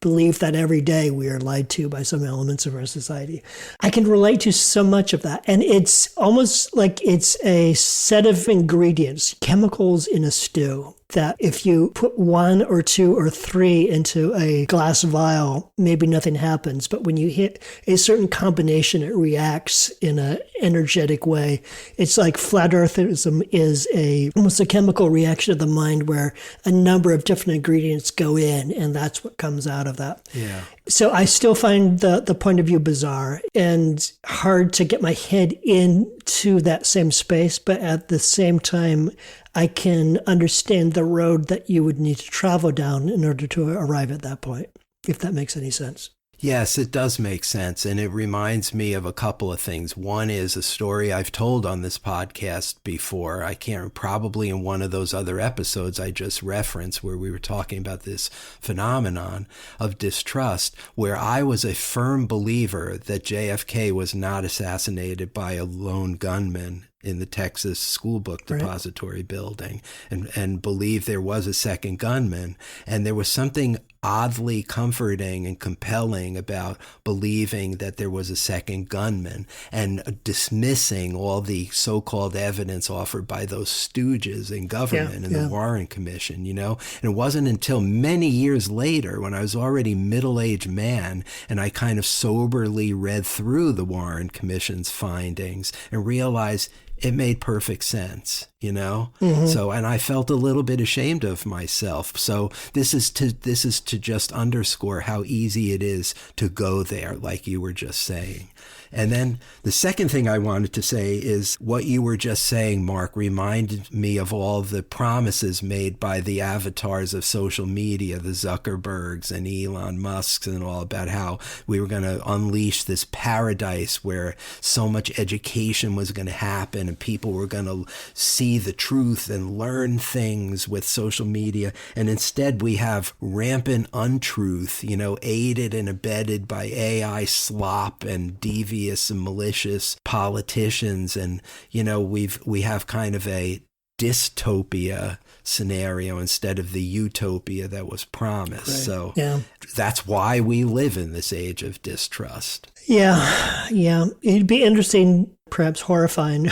believe that every day we are lied to by some elements of our society. I can relate to so much of that. And it's almost like it's a set of ingredients, chemicals in a stew, that if you put 1 or 2 or 3 into a glass vial, maybe nothing happens. But when you hit a certain combination, it reacts in an energetic way. It's like flat earthism is almost a chemical reaction of the mind where a number of different ingredients go in, and that's what comes out of that. Yeah. So I still find the point of view bizarre and hard to get my head into that same space, but at the same time, I can understand the road that you would need to travel down in order to arrive at that point, if that makes any sense. Yes, it does make sense. And it reminds me of a couple of things. One is a story I've told on this podcast before. I can't, probably in one of those other episodes I just referenced where we were talking about this phenomenon of distrust, where I was a firm believer that JFK was not assassinated by a lone gunman in the Texas School Book Depository building, and believed there was a second gunman. And there was something oddly comforting and compelling about believing that there was a second gunman and dismissing all the so-called evidence offered by those stooges in government and the Warren Commission, you know? And it wasn't until many years later, when I was already a middle-aged man, and I kind of soberly read through the Warren Commission's findings and realized it made perfect sense, you know? Mm-hmm. So, and I felt a little bit ashamed of myself. So this is to just underscore how easy it is to go there, like you were just saying. And then the second thing I wanted to say is what you were just saying, Mark, reminded me of all the promises made by the avatars of social media, the Zuckerbergs and Elon Musks and all, about how we were going to unleash this paradise where so much education was going to happen and people were going to see the truth and learn things with social media. And instead we have rampant untruth, you know, aided and abetted by AI slop and devious and malicious politicians. And, you know, we have kind of a dystopia scenario instead of the utopia that was promised. Right. So that's why we live in this age of distrust. Yeah. It'd be interesting, perhaps horrifying,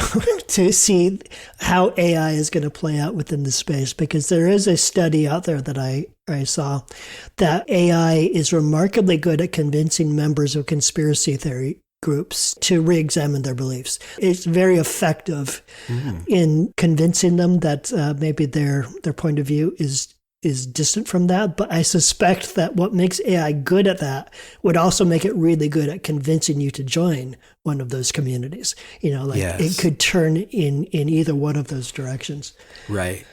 to see how AI is going to play out within the space, because there is a study out there that I saw that AI is remarkably good at convincing members of conspiracy theory groups to re-examine their beliefs. It's very effective in convincing them that maybe their point of view is distant from that. But I suspect that what makes AI good at that would also make it really good at convincing you to join one of those communities. You know, like it could turn in either one of those directions. Right.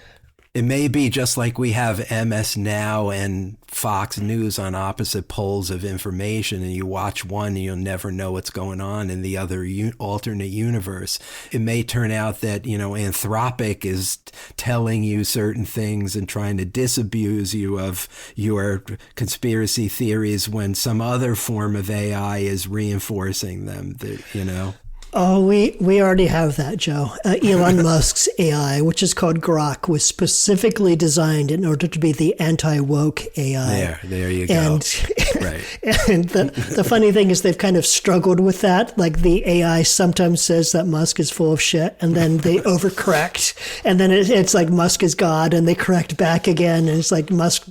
It may be just like we have MS Now and Fox News on opposite poles of information, and you watch one and you'll never know what's going on in the other alternate universe. It may turn out that, you know, Anthropic is telling you certain things and trying to disabuse you of your conspiracy theories when some other form of AI is reinforcing them, you know. Oh, we already have that, Joe. Elon Musk's AI, which is called Grok, was specifically designed in order to be the anti-woke AI. There you go. And, right. And the funny thing is they've kind of struggled with that. Like the AI sometimes says that Musk is full of shit, and then they overcorrect. And then it's like Musk is God, and they correct back again. And it's like Musk,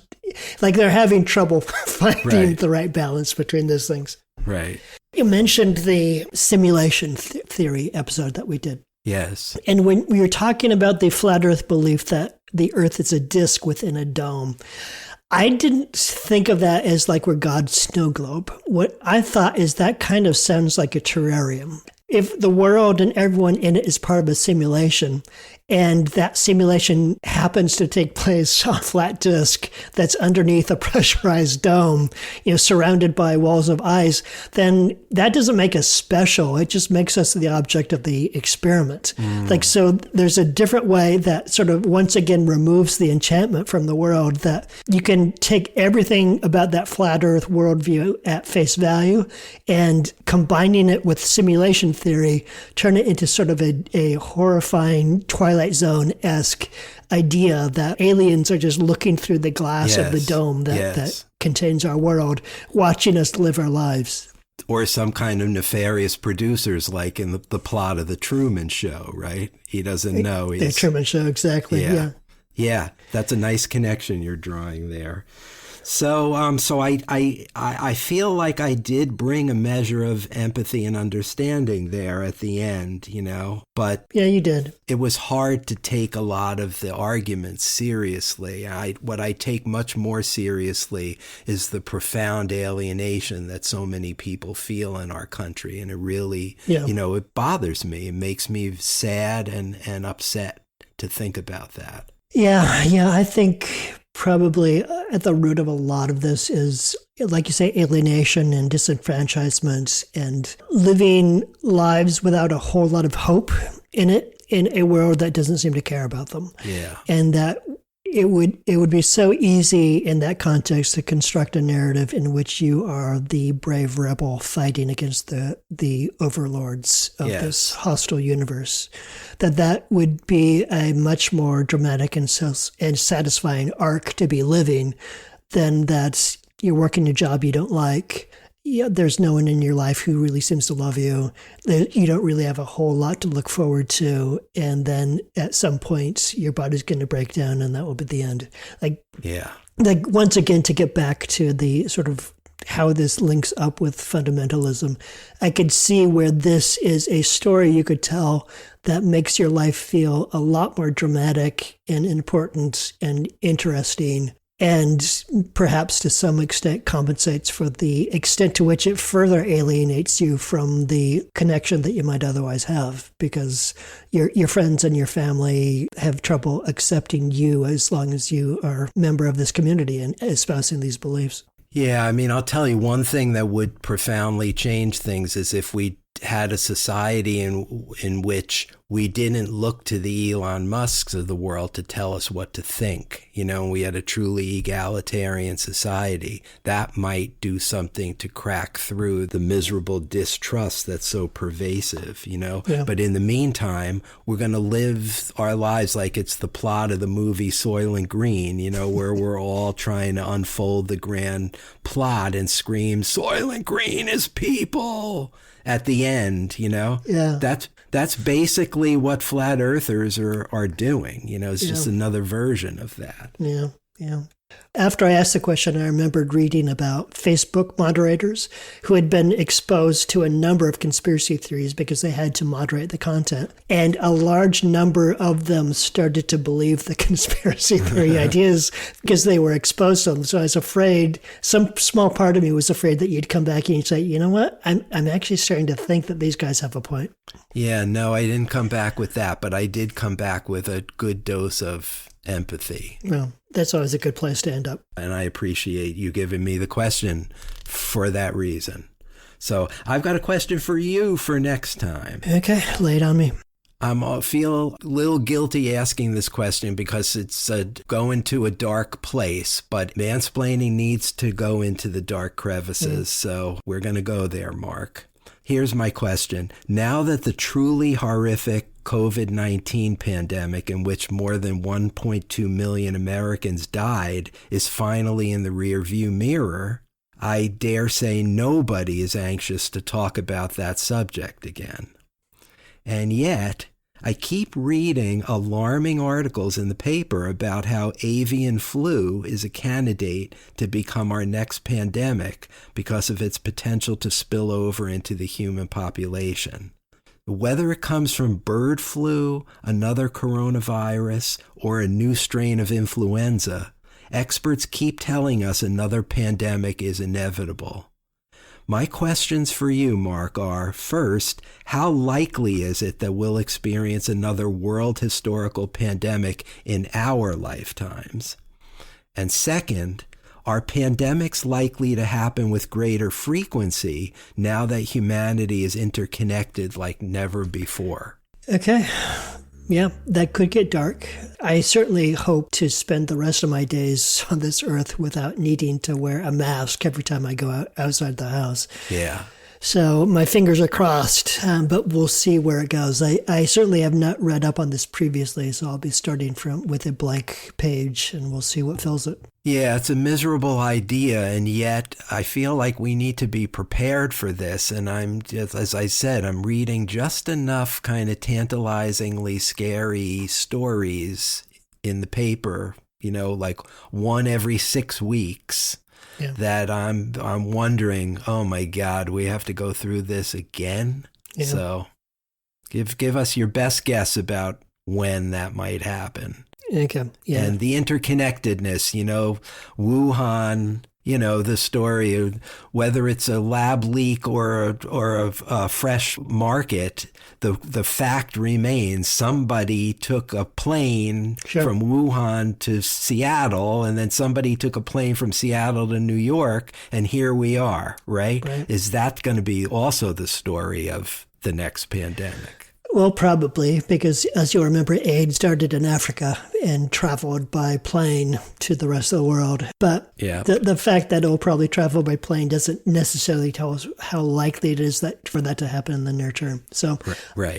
like they're having trouble finding the right balance between those things. Right. You mentioned the simulation theory episode that we did. Yes. And when we were talking about the flat earth belief that the earth is a disk within a dome, I didn't think of that as like we're God's snow globe. What I thought is that kind of sounds like a terrarium. If the world and everyone in it is part of a simulation, And that simulation happens to take place on a flat disk that's underneath a pressurized dome, surrounded by walls of ice, then that doesn't make us special. It just makes us the object of the experiment. So there's a different way that sort of once again removes the enchantment from the world, that you can take everything about that flat earth worldview at face value and combining it with simulation theory, turn it into sort of a horrifying Twilight Zone-esque idea that aliens are just looking through the glass of the dome that contains our world, watching us live our lives. Or some kind of nefarious producers, like in the plot of The Truman Show, right? He doesn't know. The Truman Show, exactly, yeah. Yeah, that's a nice connection you're drawing there. So I feel like I did bring a measure of empathy and understanding there at the end, but yeah, you did. It was hard to take a lot of the arguments seriously. What I take much more seriously is the profound alienation that so many people feel in our country, and it really, it bothers me. It makes me sad and upset to think about that. Yeah, I think probably at the root of a lot of this is, like you say, alienation and disenfranchisement and living lives without a whole lot of hope in it, in a world that doesn't seem to care about them. Yeah. And that it would be so easy in that context to construct a narrative in which you are the brave rebel fighting against the overlords of this hostile universe. That would be a much more dramatic and satisfying arc to be living than that you're working a job you don't like. There's no one in your life who really seems to love you. You don't really have a whole lot to look forward to. And then at some point, your body's going to break down and that will be the end. Like once again, to get back to the sort of how this links up with fundamentalism, I could see where this is a story you could tell that makes your life feel a lot more dramatic and important and interesting, and perhaps to some extent compensates for the extent to which it further alienates you from the connection that you might otherwise have, because your friends and your family have trouble accepting you as long as you are a member of this community and espousing these beliefs. Yeah, I mean, I'll tell you one thing that would profoundly change things is if we had a society in which we didn't look to the Elon Musks of the world to tell us what to think. We had a truly egalitarian society. That might do something to crack through the miserable distrust that's so pervasive, Yeah. But in the meantime, we're going to live our lives like it's the plot of the movie Soylent Green, where we're all trying to unfold the grand plot and scream, Soylent Green is people! At the end, Yeah. That's basically what flat earthers are doing. It's just another version of that. Yeah. After I asked the question, I remembered reading about Facebook moderators who had been exposed to a number of conspiracy theories because they had to moderate the content. And a large number of them started to believe the conspiracy theory ideas because they were exposed to them. So I was afraid, some small part of me was afraid that you'd come back and you'd say, you know what, I'm actually starting to think that these guys have a point. Yeah, no, I didn't come back with that, but I did come back with a good dose of empathy. Well, that's always a good place to end up. And I appreciate you giving me the question for that reason. So I've got a question for you for next time. Okay, lay it on me. I feel a little guilty asking this question because it's going to a dark place, but mansplaining needs to go into the dark crevices. So we're going to go there, Mark. Here's my question. Now that the truly horrific COVID-19 pandemic, in which more than 1.2 million Americans died, is finally in the rearview mirror, I dare say nobody is anxious to talk about that subject again. And yet, I keep reading alarming articles in the paper about how avian flu is a candidate to become our next pandemic because of its potential to spill over into the human population. Whether it comes from bird flu, another coronavirus, or a new strain of influenza, experts keep telling us another pandemic is inevitable. My questions for you, Mark, are, first, how likely is it that we'll experience another world historical pandemic in our lifetimes? And second, are pandemics likely to happen with greater frequency now that humanity is interconnected like never before? Okay. Yeah, that could get dark. I certainly hope to spend the rest of my days on this earth without needing to wear a mask every time I go outside the house. Yeah. So my fingers are crossed, but we'll see where it goes. I certainly have not read up on this previously, so I'll be starting with a blank page, and we'll see what fills it. Yeah, it's a miserable idea, and yet I feel like we need to be prepared for this. And as I said, I'm reading just enough kind of tantalizingly scary stories in the paper, like one every 6 weeks. Yeah. That I'm wondering, oh my God, we have to go through this again. Yeah. So give us your best guess about when that might happen. Okay. Yeah. And the interconnectedness, Wuhan, the story of whether it's a lab leak or a fresh market, the fact remains somebody took a plane from Wuhan to Seattle, and then somebody took a plane from Seattle to New York, and here we are, right? Is that going to be also the story of the next pandemic? Well, probably, because as you'll remember, AIDS started in Africa and traveled by plane to the rest of the world. But the fact that it will probably travel by plane doesn't necessarily tell us how likely it is for that to happen in the near term. So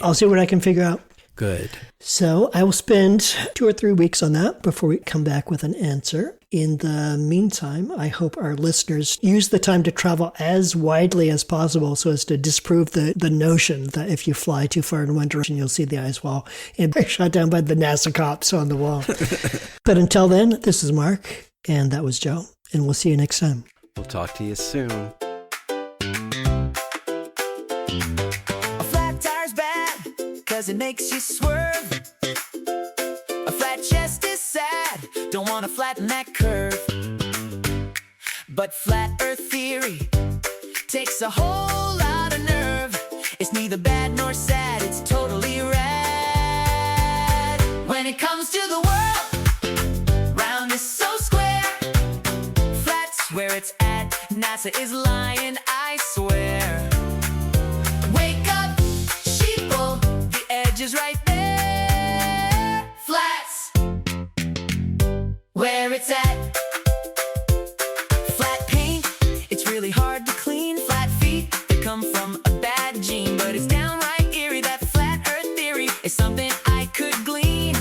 I'll see what I can figure out. Good. So I will spend 2 or 3 weeks on that before we come back with an answer. In the meantime, I hope our listeners use the time to travel as widely as possible so as to disprove the notion that if you fly too far in one direction, you'll see the ice wall and be shot down by the NASA cops on the wall. But until then, this is Mark, and that was Joe, and we'll see you next time. We'll talk to you soon. A flat tire's bad, 'cause it makes you swerve. A flat chest is sad, don't want to flatten that curve. But flat earth theory takes a whole lot of nerve. It's neither bad nor sad, it's totally rad. When it comes to the world, round is so square. Flat's where it's at, NASA is lying, I swear. Wake up, sheeple, the edge is right there. Flat's where it's at. Flat paint, it's really hard to clean. Flat feet, they come from a bad gene. But it's downright eerie that flat earth theory is something I could glean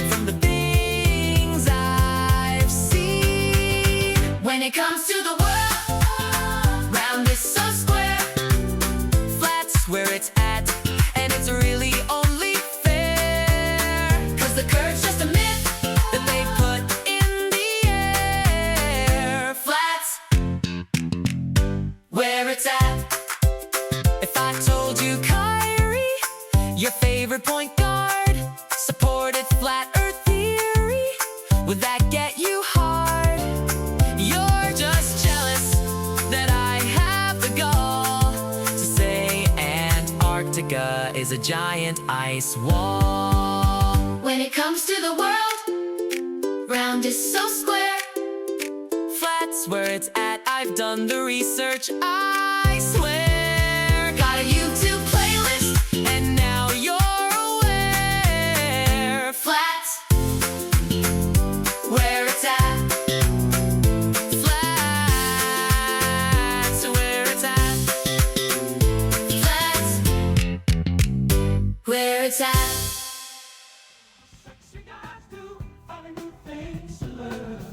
from the things I've seen. When it comes to the world, round is so square. Flat's where it's at, and it's really only fair. 'Cause the curve's just a myth that they put in the air. Flat's where it's at. If I told you Kyrie, your favorite point guard, supported flat earth theory, would that get you hard? You're just jealous that I have the gall to say Antarctica is a giant ice wall. When it comes to the world, round is so square. Flat's where it's at, I've done the research, I swear. Got a YouTube playlist, and now you're aware. Flat's where it's at. Flat's where it's at. Flat's where it's at.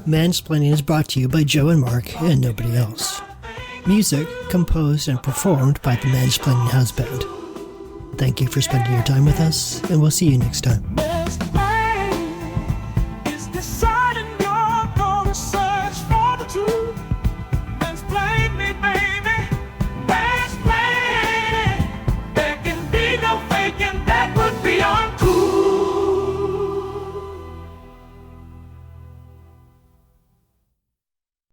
Mansplaining is brought to you by Joe and Mark and nobody else. Music composed and performed by the Mansplaining House Band. Thank you for spending your time with us, and we'll see you next time.